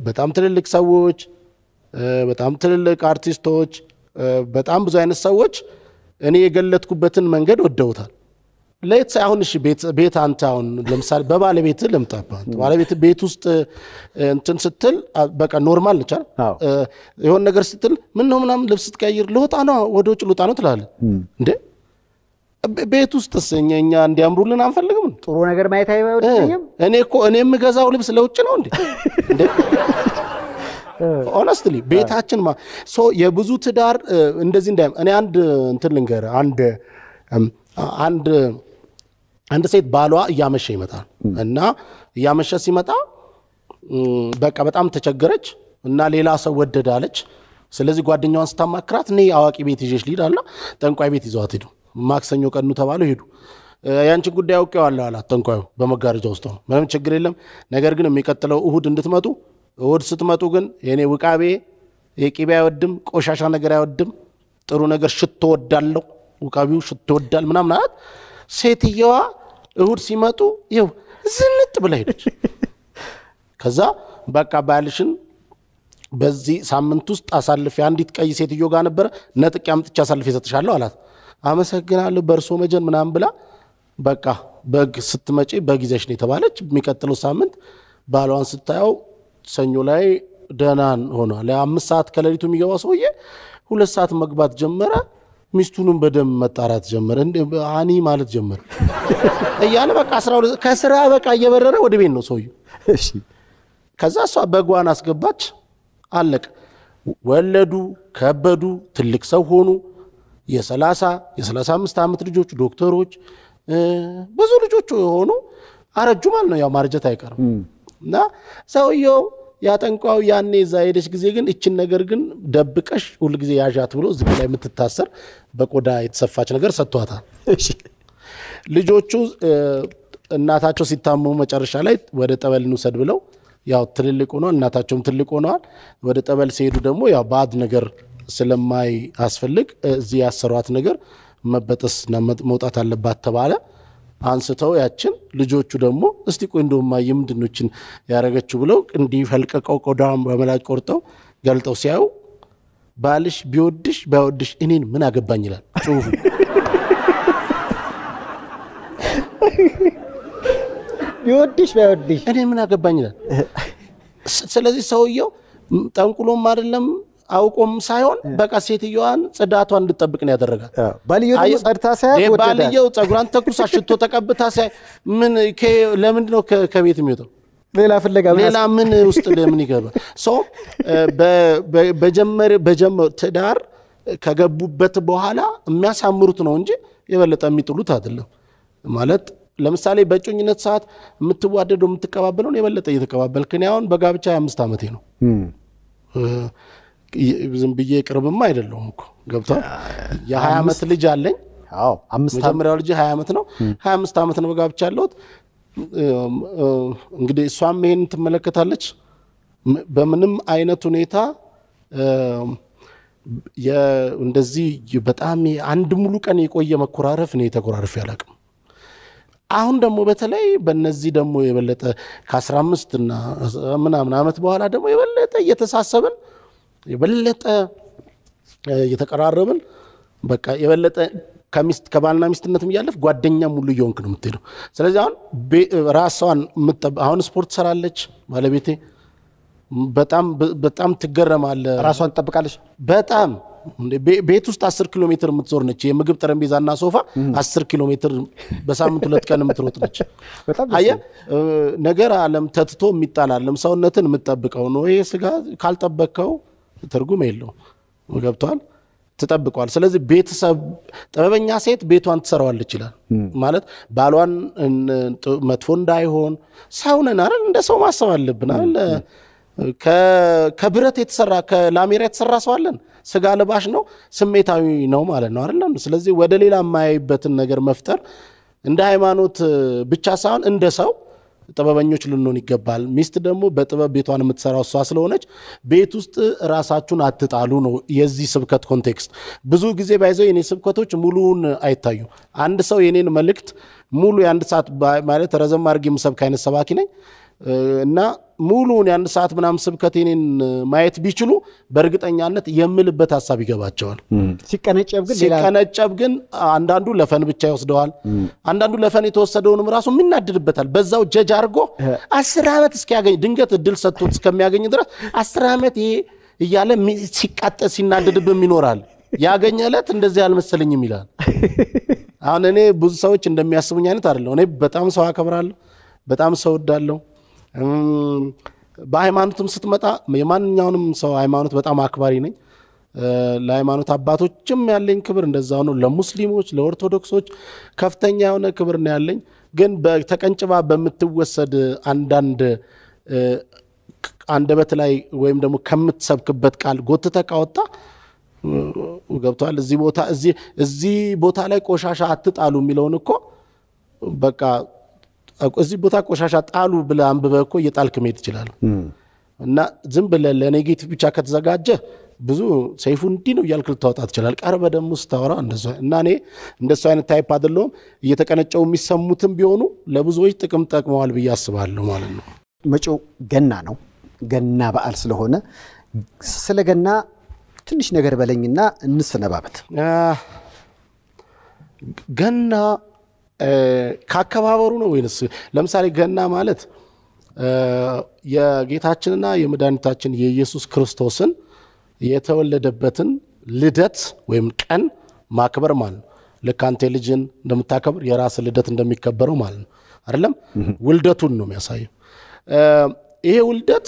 S2: በጣም ትልልቅ ሰዎች፣ በጣም ትልልቅ አርቲስቶች፣ በጣም ብዙ አይነት ሰዎች እኔ የገለጥኩበትን መንገድ ወደውታል። ለየት አሁን እሺ ቤት አንተ አሁን ለምሳሌ በባለቤት ለምጣባት ባለቤት ቤት ውስጥ እንትን ስትል በቃ ኖርማል ነች አይደል? የሆነ ነገር ስትል ምን ነው ምናምን ልብስ ስትቀይር ልወጣ ነው ወደ ውጭ ልወጣ ነው ትላለህ እንዴ? ቤት ውስጥስ እኛ እንዲያምሩልን አንፈልግም?
S1: ጥሩ ነገር ማየት አይወድኝም?
S2: እኔ የምገዛው ልብስ ለውጭ ነው እንዴ? ሆነስትሊ ቤታችን የብዙ ትዳር እንደዚህ እኔ አንድ እንትን ልንገር አንድ ሴት ባሏ እያመሸ ይመጣል እና እያመሸ ሲመጣ በቃ በጣም ተቸገረች እና ሌላ ሰው ወደዳለች። ስለዚህ ጓደኛዋን ስታማክራት እኔ አዋቂ ቤት ይዤሽ ልሂድ አልና ጠንቋይ ቤት ይዘዋት ሄዱ። ማክሰኞ ቀኑ ተባለው ሄዱ። ያንቺን ጉዳይ አውቄዋለሁ አላት ጠንቋዩ በመጋረጃ ውስጥ ነው። ምንም ችግር የለም፣ ነገር ግን የሚቀጥለው እሁድ እንድትመጡ፣ እሁድ ስትመጡ ግን የኔ ውቃቤ የቂቤ አይወድም፣ ቆሻሻ ነገር አይወድም፣ ጥሩ ነገር ሽቶ ወዳለው ውቃቢው ሽቶ ወዳል ምናምን አላት። ሴትየዋ እሁድ ሲመጡ ይው ዝንጥ ብላ ሄደች። ከዛ በቃ ባልሽን በዚህ ሳምንት ውስጥ አሳልፌ አንዲት ቀይ ሴትዮ ጋር ነበር ነጥቄ አምጥቼ አሳልፌ ሰጥሻለሁ አላት። አመሰግናለሁ በርሶ መጀን ምናምን ብላ በቃ በግ ስትመጪ በጊዜሽ ነው የተባለች። የሚቀጥለው ሳምንት ባሏን ስታየው ሰኞ ላይ ደህናን ሆኗል። 5 ሰዓት ከሌሊቱ የሚገባው ሰውዬ 2 ሰዓት መግባት ጀመረ። ሚስቱንም በደም መጣራት ጀመረ። አኒ ማለት ጀመረ እያለ በቃ 12 ከስራ በቃ እየበረረ ወደ ቤት ነው ሰውዬው።
S1: እሺ
S2: ከዛ እሷ በጓን አስገባች። አለቀ። ወለዱ፣ ከበዱ፣ ትልቅ ሰው ሆኑ። የ35 ዓመት ልጆች ዶክተሮች፣ ብዙ ልጆች ሆኑ። አረጁ ማለት ነው። ያው ማርጀት አይቀርም። እና ሰውየው ያጠንቋው ያኔ እዛ ሄደች ጊዜ ግን እችን ነገር ግን ደብቀሽ ሁሉ ጊዜ ያዣት ብሎ እዚህ ላይ የምትታሰር በቆዳ የተሰፋች ነገር ሰጥቷታል። እሺ ልጆቹ እናታቸው ሲታመሙ መጨረሻ ላይ ወደ ጠበል እንውሰድ ብለው ያው ትልልቅ ሆኖ እናታቸውም ትልቅ ሆነዋል። ወደ ጠበል ሲሄዱ ደግሞ ያው ባድ ነገር ስለማይ አስፈልግ እዚህ ያሰሯት ነገር መበጠስና መውጣት አለባት ተባለ። አንስተው ያችን ልጆቹ ደግሞ እስቲ ቆይ እንደውማ የምንድነችን ያረጋችሁ ብለው እንዲህ ፈልቀቀው ቆዳም በመላጭ ቆርጠው ገልጠው ሲያዩ ባልሽ ቢወድሽ ባይወድሽ እኔን ምን አገባኝ ይላል ጽሁፉ።
S1: ቢወድሽ ባይወድሽ
S2: እኔን ምን አገባኝ ይላል። ስለዚህ ሰውየው ጠንቁሎም አይደለም አውቆም ሳይሆን በቃ ሴትዮዋን ጽዳቷን እንድትጠብቅ ነው ያደረጋት።
S1: ባልየው ጸድታ ሳይ
S2: ባልየው ጸጉሯን ተኩሳ ሽቶ ተቀብታ ሳይ ምን ለምንድን ነው ከቤት የሚወጣው?
S1: ሌላ ፍለጋ
S2: ሌላ ምን ውስጥ ለምን ይገባል? ሰው በጀመር ትዳር ከገቡበት በኋላ የሚያሳምሩት ነው እንጂ የበለጠ የሚጥሉት አይደለም። ማለት ለምሳሌ በጮኝነት ሰዓት የምትዋደደው የምትቀባበለው ነው የበለጠ እየተቀባበልክ ነው። አሁን በጋብቻ 25 ዓመቴ ነው። ዝም ብዬ ቅርብማ አይደለሁም እኮ ገብቷል። የ20 ዓመት ልጅ አለኝ።
S1: አዎ
S2: መጀመሪያው ልጅ 20 ዓመት ነው። 25 ዓመት ነው በጋብቻ ያለሁት። እንግዲህ እሷም ይሄን ትመለከታለች። በምንም አይነት ሁኔታ እንደዚህ በጣም አንድ ሙሉ ቀን የቆየ መኮራረፍ ነው የተኮራረፍ ያላቅም። አሁን ደግሞ በተለይ በእነዚህ ደግሞ የበለጠ ከ15 እና ምናምን ዓመት በኋላ ደግሞ የበለጠ እየተሳሰብን የበለጠ እየተቀራረብን በቃ የበለጠ ከባልና ሚስትነትም ያለፍ ጓደኛም ሁሉ እየሆንክ ነው የምትሄደው። ስለዚህ አሁን ራሷን አሁን ስፖርት ሰራለች ባለቤቴ። በጣም ትገረማለህ።
S1: ራሷን ትጠብቃለች በጣም
S2: ቤት ውስጥ 10 ኪሎ ሜትር የምትዞር ነች። የምግብ ጠረጴዛና ሶፋ 10 ኪሎ ሜትር በሳምንት 2 ቀን የምትሮጥ ነች። አየህ ነገር ዓለም ተትቶ የሚጣላለም ሰውነትን የምትጠብቀው ነው። ይሄ ስጋ ካልጠበቀው ትርጉም የለውም። ገብቷል? ትጠብቀዋል። ስለዚህ ቤተሰብ ጥበበኛ ሴት ቤቷን ትሰራዋለች ይላል። ማለት ባሏን መጥፎ እንዳይሆን ሰው ነን አይደል? እንደ ሰው ማሰብ አለብን አይደል? ከብረት የተሰራ ከላሜራ የተሰራ ሰው አለን ስጋ ለባሽ ነው ስሜታዊ ነው ማለት ነው አይደል ስለዚህ ወደ ሌላ የማይበትን ነገር መፍጠር እንደ ሃይማኖት ብቻ ሳይሆን እንደ ሰው ጥበበኞች ልንሆን ይገባል ሚስት ደግሞ በጥበብ ቤቷን የምትሰራው እሷ ስለሆነች ቤት ውስጥ ራሳችሁን አትጣሉ ነው የዚህ ስብከት ኮንቴክስት ብዙ ጊዜ ባይዘው የኔ ስብከቶች ሙሉውን አይታዩ አንድ ሰው የኔን መልእክት ሙሉ የአንድ ሰዓት ማለት ረዘም አድርጌ የምሰብክ አይነት ሰባኪ ነኝ እና ሙሉውን የአንድ ሰዓት ምናምን ስብከት የኔን ማየት ቢችሉ በእርግጠኛነት የምልበት ሐሳብ ይገባቸዋል ሲቀነጨብ ግን አንዳንዱ ለፈን ብቻ ይወስደዋል አንዳንዱ ለፈን የተወሰደውንም ራሱ ምናድድበታል በዛው ጀጅ አርጎ 10 አመት እስኪያገኝ ድንገት እድል ሰጥቶት እስከሚያገኝ ድረስ 10 አመት ይሄ እያለ ሲቃጠል ሲናደድብም ይኖራል ያገኘለት እንደዚህ አልመሰለኝም ይላል አሁን እኔ ብዙ ሰዎች እንደሚያስቡኝ አይነት አይደለም እኔ በጣም ሰው አከብራለሁ በጣም ሰው ወዳለሁ በሃይማኖትም ስትመጣ የማንኛውንም ሰው ሃይማኖት በጣም አክባሪ ነኝ ለሃይማኖት አባቶችም ያለኝ ክብር እንደዛው ነው ለሙስሊሞች ለኦርቶዶክሶች ከፍተኛ የሆነ ክብር ነው ያለኝ ግን በተቀንጭባ በመትወሰድ አንደበት ላይ ወይም ደግሞ ከምትሰብክበት ቃል ጎትተህ ካወጣ ገብቷል እዚህ ቦታ ላይ ቆሻሻ አትጣሉ የሚለውን እኮ በቃ እዚህ ቦታ ቆሻሻ ጣሉ ብለህ አንብበህ እኮ እየጣልክ መሄድ ይችላል እና ዝም ብለህ ለኔጌቲቭ ብቻ ከተዘጋጀ ብዙ ሰይፉ እንዲህ ነው ያልክ ልታወጣ ትችላል ቀርበህ ደግሞ ስታወራ እንደዛ እና እኔ እንደሱ አይነት ታይፕ አይደለም እየተቀነጨው የሚሰሙትም ቢሆኑ ለብዙዎች ጥቅም ጠቅመዋል ብዬ አስባለሁ ማለት ነው
S1: መጪው ገና ነው ገና በዓል ስለሆነ ስለ ገና ትንሽ ነገር በለኝና እንስነባበት
S2: ገና ካከባበሩ ነው ወይስ ለምሳሌ ገና ማለት የጌታችንና የመድኃኒታችን የኢየሱስ ክርስቶስን የተወለደበትን ልደት ወይም ቀን ማክበር ማለት ነው ለካንተ ልጅን እንደምታከብር የራስ ልደት እንደሚከበረው ማለት ነው አይደለም ውልደቱን ነው የሚያሳየው ይሄ ውልደት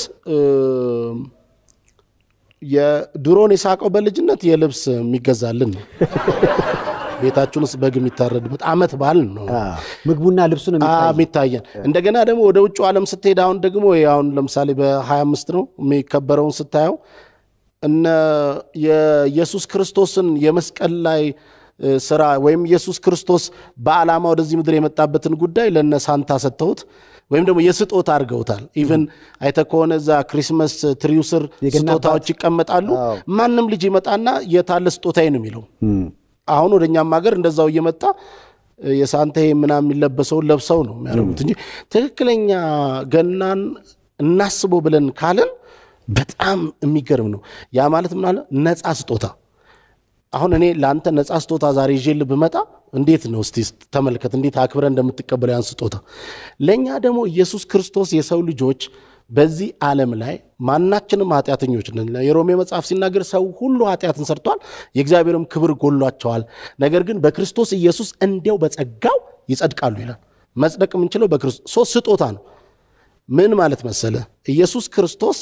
S2: የድሮን የሳቀው በልጅነት የልብስ የሚገዛልን ነው ቤታችሁንስ በግ የሚታረድበት አመት በዓል ነው
S1: ምግቡና ልብሱን
S2: የሚታየን እንደገና ደግሞ ወደ ውጭ ዓለም ስትሄድ አሁን ደግሞ ያውን ለምሳሌ በ25 ነው የሚከበረውን ስታየው እነ የኢየሱስ ክርስቶስን የመስቀል ላይ ስራ ወይም ኢየሱስ ክርስቶስ በዓላማ ወደዚህ ምድር የመጣበትን ጉዳይ ለነ ሳንታ ሰጥተውት ወይም ደግሞ የስጦታ አድርገውታል ኢቭን አይተኮነ ዛ ክሪስማስ ትሪው ስር ስጦታዎች ይቀመጣሉ ማንንም ልጅ ይመጣና የታለ ስጦታዬ ነው የሚለው አሁን ወደኛም ሀገር እንደዛው እየመጣ የሳንታ ምናምን የሚለበሰው ለብሰው ነው የሚያደርጉት እንጂ ትክክለኛ ገናን እናስበው ብለን ካለን በጣም የሚገርም ነው ያ ማለት ምን አለ ነፃ ስጦታ አሁን እኔ ላንተ ነፃ ስጦታ ዛሬ ይዤል ብመጣ እንዴት ነው እስቲ ተመልከት እንዴት አክብረን እንደምትቀበል ያን ስጦታ ለኛ ደግሞ ኢየሱስ ክርስቶስ የሰው ልጆች በዚህ ዓለም ላይ ማናችንም ኃጢያተኞች ነን የሮሜ መጽሐፍ ሲናገር ሰው ሁሉ ኃጢያትን ሰርቷል የእግዚአብሔርም ክብር ጎሏቸዋል ነገር ግን በክርስቶስ ኢየሱስ እንዲያው በጸጋው ይጸድቃሉ ይላል መጽደቅ የምንችለው በክርስቶስ ስጦታ ነው ምን ማለት መሰለ ኢየሱስ ክርስቶስ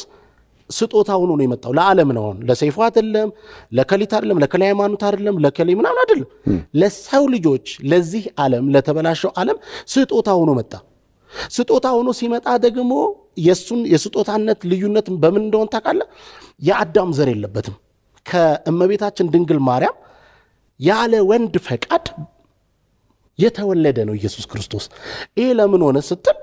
S2: ስጦታ ሆኖ ነው የመጣው ለዓለም ነው ለሰይፉ አይደለም ለከሊት አይደለም ለከላይ ሃይማኖት አይደለም ለከላይ ምናምን አይደለም ለሰው ልጆች ለዚህ ዓለም ለተበላሸው ዓለም ስጦታ ሆኖ መጣ ስጦታ ሆኖ ሲመጣ ደግሞ የስጦታነት ልዩነት በምን እንደሆነ ታውቃለህ የአዳም ዘር የለበትም ከእመቤታችን ድንግል ማርያም ያለ ወንድ ፈቃድ የተወለደ ነው ኢየሱስ ክርስቶስ ይሄ ለምን ሆነ ስትል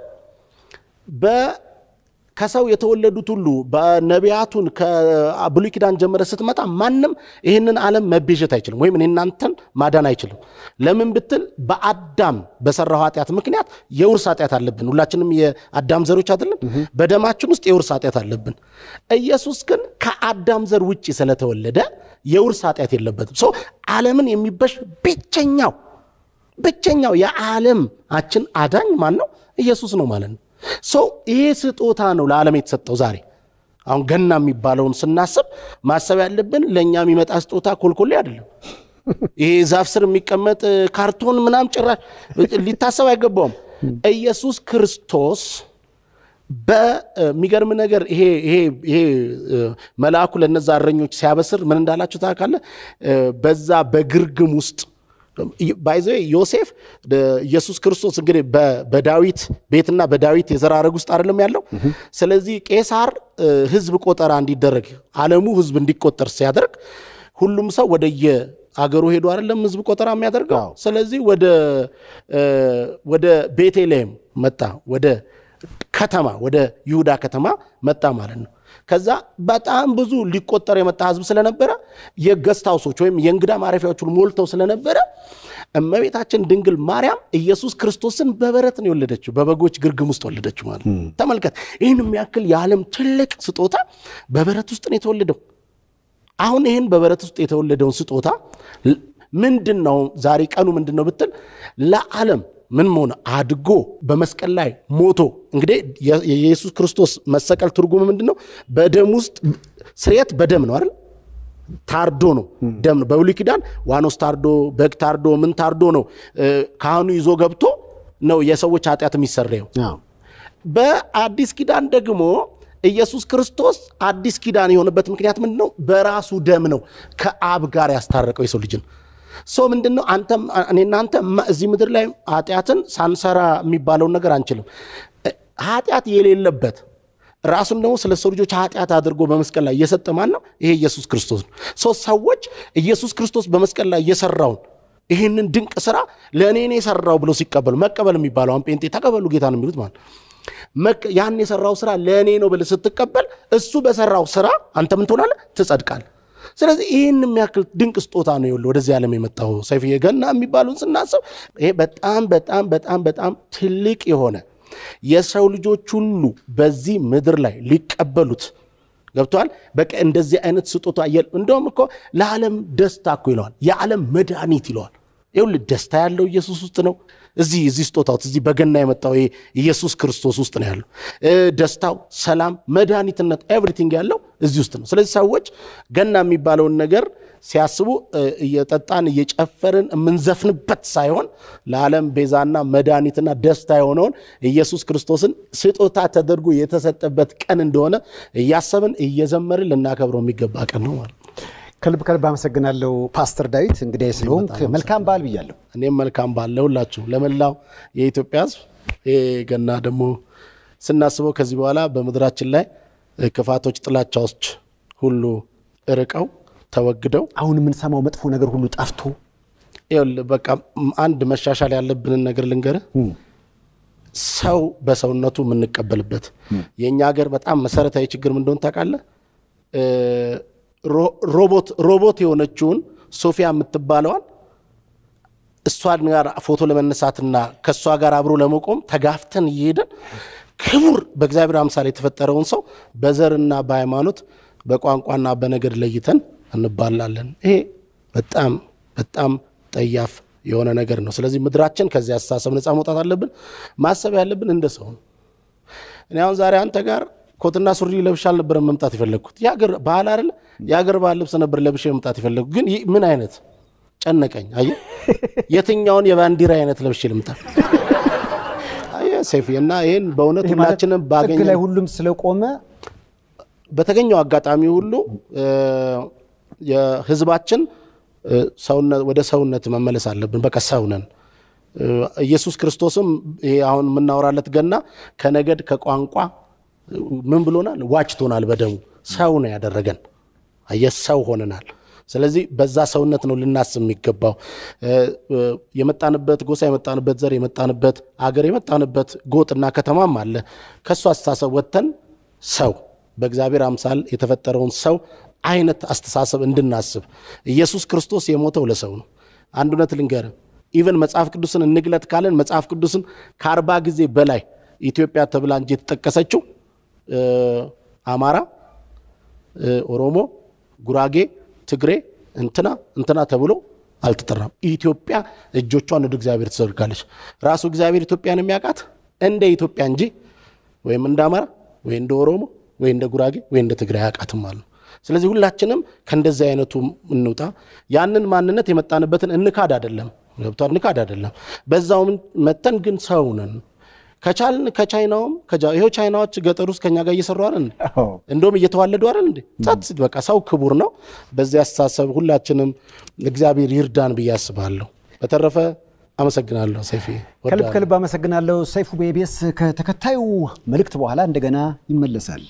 S2: ከሰው የተወለዱት ሁሉ በነቢያቱን ከብሉይ ኪዳን ጀምረ ስትመጣ ማንንም ይሄንን ዓለም መቤዠት አይችልም ወይም እናንተን ማዳን አይችልም ለምን ብትል በአዳም በሰራው ኃጢያት ምክንያት የውርስ ኃጢያት አለብን ሁላችንም የአዳም ዘሮች አይደለም በደማችን ውስጥ የውርስ ኃጢያት አለብን ኢየሱስ ግን ከአዳም ዘር ውጪ ስለተወለደ የውርስ ኃጢያት የለበትም ሶ ዓለምን የሚበሽ ብቸኛው የዓለማችን አዳኝ ማን ነው ኢየሱስ ነው ማለት ነው ሶ ይሄ ስጦታ ነው ለዓለም የተሰጠው ዛሬ አሁን ገና የሚባለውን ስናስብ ማሰብ ያለብን ለኛ የሚመጣ ስጦታ ኮልኮሌ አይደለም ይሄ ዛፍ ስር የሚቀመጥ ካርቶን ምናም ጭራሽ ሊታሰብ አይገባውም ኢየሱስ ክርስቶስ በሚገርም ነገር ይሄ መልአኩ ለነዛ አረኞች ሲያበስር ምን እንዳላችሁ ታውቃለህ በዛ በግርግም ውስጥ ባይዘው ዮሴፍ ኢየሱስ ክርስቶስ እንግዲህ በዳዊት ቤትና በዳዊት የዘራረግ ውስጥ አይደለም ያለው ስለዚህ ቄሳር ህዝብ ቆጠራ እንዲደረግ ዓለሙ ህዝብ እንዲቆጠር ሲያደርግ ሁሉም ሰው ወደየ አገሩ ሄዶ አይደለም ህዝብ ቆጠራ የሚያደርገው ስለዚህ ወደ ቤተልሔም መጣ ወደ ከተማ ወደ ይሁዳ ከተማ መጣ ማለት ነው ከዛ በጣም ብዙ ሊቆጠር የመጣ ህዝብ ስለነበረ የገስት ሃውሶች ወይም የእንግዳ ማረፊያዎች ሁሉ ሞልተው ስለነበረ እመቤታችን ድንግል ማርያም ኢየሱስ ክርስቶስን በበረት ነው የወለደችው በበጎች ግርግም ውስጥ ወለደችው ማለት ተመልከት ይሄን የሚያክል የዓለም ትልቅ ስጦታ በበረት ውስጥ ነው የተወለደው አሁን ይሄን በበረት ውስጥ የተወለደውን ስጦታ ምንድነው ዛሬ ቀኑ ምንድነው ብትል ለዓለም ምን ሆነ አድጎ በመስቀል ላይ ሞቶ እንግዲህ የኢየሱስ ክርስቶስ መሰቀል ትርጉሙ ምንድነው በደም ውስጥ ስርየት በደም ነው አይደል ታርዶ ነው ደም ነው በብሉይ ኪዳን ዋኖስ ታርዶ በግ ታርዶ ምን ታርዶ ነው ካህኑ ይዞ ገብቶ ነው የሰዎች ኃጢአት የሚሰረየው በአዲስ ኪዳን ደግሞ ኢየሱስ ክርስቶስ አዲስ ኪዳን የሆነበት ምክንያት ምንድነው በራሱ ደም ነው ከአብ ጋር ያስታረቀው የሰው ልጅን ሶ ምንድነው አንተም እኔና አንተ እዚህ ምድር ላይ ኃጢአትን ሳንሰራ የሚባለው ነገር አንችልም ኃጢአት የሌለበት ራሱን ደግሞ ስለ ሰው ልጆች ኃጢአት አድርጎ በመስቀል ላይ እየሰጠ ማን ነው ይሄ ኢየሱስ ክርስቶስ ነው ሶ ሰዎች ኢየሱስ ክርስቶስ በመስቀል ላይ እየሰራውን ይሄንን ድንቅ ስራ ለኔ ነው የሰራው ብሎ ሲቀበሉ መቀበል የሚባለው አሁን ጴንጤ ተቀበሉ ጌታ ነው የሚሉት ማለት ያን የሰራው ስራ ለኔ ነው ብለ ስትቀበል እሱ በሰራው ስራ አንተ ምን ትሆናለህ ትጸድቃለህ ስለዚህ ይሄን የሚያክል ድንቅ ስጦታ ነው ይወል ወደዚህ ዓለም የመጣው ሰይፍ የገና የሚባሉን ስናስብ ይሄ በጣም ትልቅ የሆነ የሰው ልጆች ሁሉ በዚህ ምድር ላይ ሊቀበሉት ገብቷል በቃ እንደዚህ አይነት ስጦታ እንደውም እኮ ለዓለም ደስታ እኮ ይለዋል የዓለም መድኃኒት ይለዋል ይሁን ደስታ ያለው ኢየሱስ ውስጥ ነው እዚህ ስጦታው እዚህ በገና የመጣው ኢየሱስ ክርስቶስ ውስጥ ነው ያለው ደስታው ሰላም መድኃኒትነት ኤቭሪቲንግ ያለው እዚህ ውስጥ ነው ስለዚህ ሰዎች ገና የሚባለውን ነገር ሲያስቡ እየጠጣን እየጨፈርን የምንዘፍንበት ሳይሆን ለዓለም ቤዛና መድኃኒትና ደስታ የሆነውን ኢየሱስ ክርስቶስን ስጦታ ተደርጎ የተሰጠበት ቀን እንደሆነ እያሰብን እየዘመርን ልናከብረው የሚገባ ቀን ነው ማለት
S1: ከልብ አመሰግናለሁ ፓስተር ዳዊት እንግዲህ ስለሆንክ መልካም በዓል ብያለሁ
S2: እኔም መልካም በዓል ለሁላችሁ ለመላው የኢትዮጵያ ሕዝብ ገና ደግሞ ስናስበው ከዚህ በኋላ በመድራችን ላይ ክፋቶች ጥላቻዎች ሁሉ እርቀው ተወግደው
S1: አሁን ምን ሰማው መጥፎ ነገር ሁሉ ጠፍቶ
S2: በቃ አንድ መሻሻል ያለብን ነገር ልንገር ሰው በሰውነቱ ምንቀበልበት የኛ ሀገር በጣም መሰረታዊ ችግር ምን እንደሆነ ታውቃለህ ሮቦት የሆነችውን ሶፊያ የምትባለዋን እሷን ጋር ፎቶ ለመነሳትና ከሷ ጋር አብሮ ለመቆም ተጋፍተን ይሄድን ክቡር በእግዚአብሔር አምሳል የተፈጠረውን ሰው በዘርና በሃይማኖት በቋንቋና በነገድ ለይተን እንባላለን ይሄ በጣም ጠያፍ የሆነ ነገር ነው ስለዚህ ምድራችን ከዚህ አስተሳሰብ ነፃ መውጣት አለብን ማሰብ ያለብን እንደ ሰው እኔ አሁን ዛሬ አንተ ጋር ኮትና ሱሪ ለብሻል ነበር መምጣት ይፈልኩት ያገር ባህል አይደል ያገር ባህል ልብስ ነበር ለብሼ መምጣት ይፈልኩ ግን ምን አይነት ጨነቀኝ አየ የትኛውን የባንዲራ አይነት ለብሼ ልምጣ አየ ሰይፍና ይሄን በእውነት ሁላችንም ባገኘ
S1: ላይ ሁሉም ስለቆመ
S2: በተገኘው አጋጣሚ ሁሉ የህዝባችን ሰውነት ወደ ሰውነት መመለስ አለብን በቃ ሰውነን ኢየሱስ ክርስቶስም ይሄ አሁን ምናወራለት ገና ከነገድ ከቋንቋ ምን ብሎናል ዋጭቶናል በደሙ ሰው ነው ያደረገን አየሰው ሆነናል ስለዚህ በዛ ሰውነት ነው ልናስብ የሚገባው የመጣንበት ጎሳ የመጣንበት ዘር የመጣንበት አገር የመጣንበት ጎጥና ከተማም አለ ከሷ አስተሳሰብ ወተን ሰው በእግዚአብሔር አምሳል የተፈጠረውን ሰው አይነት አስተሳሰብ እንድናስብ ኢየሱስ ክርስቶስ የሞተው ለሰው ነው አንዱነት ልንገር ኢቭን መጽሐፍ ቅዱስን እንግለጥ ካለን መጽሐፍ ቅዱስን ከ40 ጊዜ በላይ ኢትዮጵያ ተብላ እንጂ ተጠቀሰችው አማራ ኦሮሞ ጉራጌ ትግሬ እንትና ተብሎ አልተጠራም ኢትዮጵያ እጆቿን ወደ እግዚአብሔር ተዘርጋለች ራሱ እግዚአብሔር ኢትዮጵያን የሚያቃት እንደ ኢትዮጵያ እንጂ ወይም እንደ አማራ ወይ እንደ ኦሮሞ ወይ እንደ ጉራጌ ወይ እንደ ትግሬ ያቃትም ማለት ስለዚህ ሁላችንም ከእንደዚህ አይነቱ እንውጣ ያንን ማንነት የመጣንበትን እንካድ አይደለም ገብቷል ንካድ አይደለም በዛው መተን ግን ሰው ነን ከቻልን ከቻይናውም ይሄው ቻይናዎች ገጠር ውስጥ ከኛ ጋር እየሰሩ አይደል እንደውም እየተዋለዱ አይደል እንዴ ጻት በቃ ሰው ክቡር ነው በዚያ አስተሳሰብ ሁላችንም እግዚአብሔር ይርዳን ብያስባለሁ በተረፈ አመሰግናለሁ ሰይፉ
S1: ከልብ አመሰግናለሁ ሰይፉ በኢቢኤስ ከተከታዩ መልእክት በኋላ እንደገና ይመለሳል